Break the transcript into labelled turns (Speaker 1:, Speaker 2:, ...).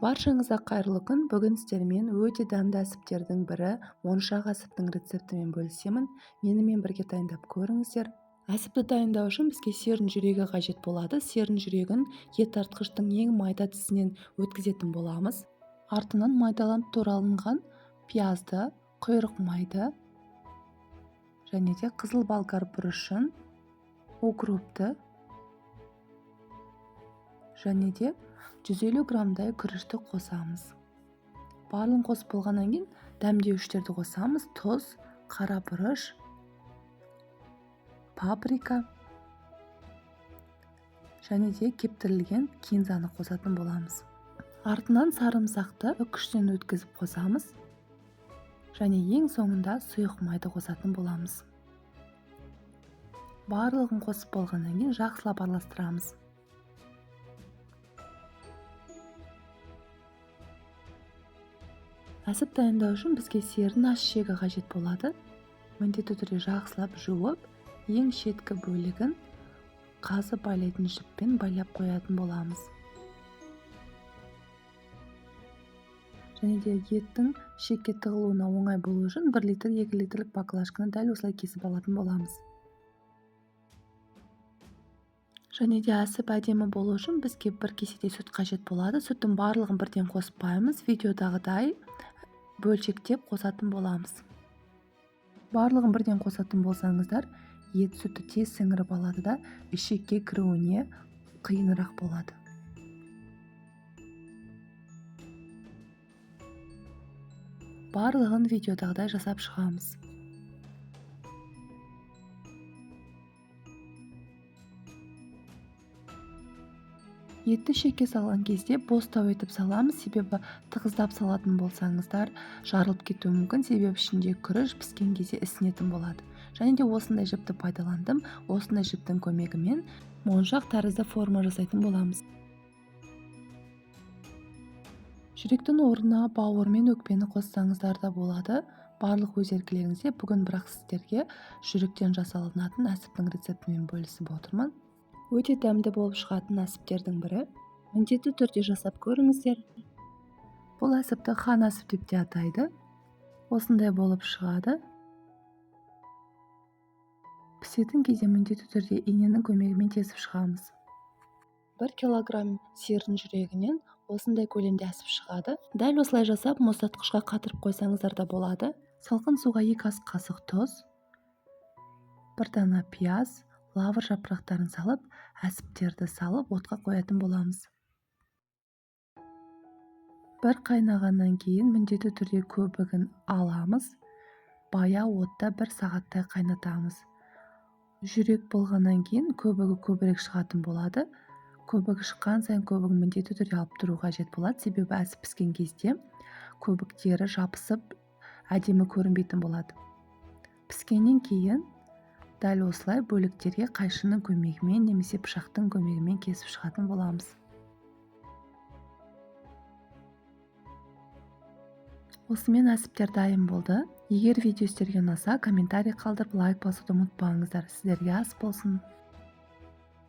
Speaker 1: Баршаңызға қайырлы күн. Бүгін сіздермен өте дәмді әсіптердің бірі моншақ әсіптің рецептімен бөлісемін. Менімен бірге дайындап көріңіздер. Әсіпті дайындау үшін бізге сиырдың жүрегі қажет болады. Сиырдың жүрегін ет тартқыштың ең майда тісінен өткізетін боламыз. Артынан майдаланып туралынған пиязды, құйрық майды және де қызыл болгар бұрышын, укропты және де 150 граммдай күрішті қосамыз. Барлығын қосып болғаннан кейін дәмдеуіштерді қосамыз. Тұз, қара бұрыш, паприка және де кептірілген кинзаны қосатын боламыз. Артынан сарымсақты үккіштен өткізіп қосамыз және ең соңында сұйық майды қосатын боламыз. Барлығын қосып болғаннан кейін жақсылап араластырамыз. Әсіп дайындау үшін бізге сиырдың аш ішегі қажет болады. Міндетті түрде жақсылап жуып, ең шеткі бөлігін қазы байлайтын жіппен байлап қоятын боламыз. Және де еттің шекке тығылуына оңай болу үшін 1 литр 2 литрлік баклажканы дәл осылай кесіп алатын боламыз. Және де әсіп әдемі болу үшін бізге 1 кеседей сүт қажет болады. Сүттің барлығын бірден қоспаймыз. Видеодағыдай бөлшектеп қосатын боламыз. Барлығын бірден қосатын болсаңыздар, ет сүтті тез сіңіріп алады да ішекке кіруіне қиынырақ болады. Барлығын видеодағыдай жасап шығамыз. Етті шекке салған кезде бостау етіп саламыз, себебі тығыздап салатын болсаңыздар жарылып кетуі мүмкін, себебі ішінде күріш піскен кезде ісінетін болады. Және де осындай жіпті пайдаландым. Осындай жіптің көмегімен моншақ тәрізді форма жасайтын боламыз. Жүректің орнына бауыр мен өкпені қоссаңыздар да болады. Барлық өз еркілеріңізде. Бүгін бірақ сіздерге жүректен жасалынатын әсіптің рецептімен бөлісіп отырмын. Өте дәмді болып шығатын әсіптердің бірі. Міндетті түрде жасап көріңіздер. Бұл әсіпті хан әсіп деп те атайды. Осындай болып шығады. Пісетін кезде міндетті түрде иненің көмегімен тесіп шығамыз. 1 килограмм сиырдың жүрегінен осындай көлемде әсіп шығады. Дәл осылай жасап мұздатқышқа қатырып қойсаңыздар да болады. Салқын суға 2 ас қасық тұз, 1 дана пияз, лавр жапырақтарын салып, әсіптерді салып отқа қоятын боламыз. Бір қайнағаннан кейін міндетті түрде көбігін аламыз. Баяу отта 1 сағаттай қайнатамыз. Жүрек болғаннан кейін көбігі көбірек шығатын болады. Көбігі шыққан сайын көбігін міндетті түрде алып тұру қажет болады, себебі әсіп піскен кезде көбіктері жабысып әдемі көрінбейтін болады. Піскеннен кейін дәл осылай бөліктерге қайшының көмегімен немесе пышақтың көмегімен кесіп шығатын боламыз. Осымен әсіптер дайын болды. Егер видео сіздерге ұнаса, комментарий қалдырып, лайк басуды ұмытпаңыздар. Сіздерге ас болсын.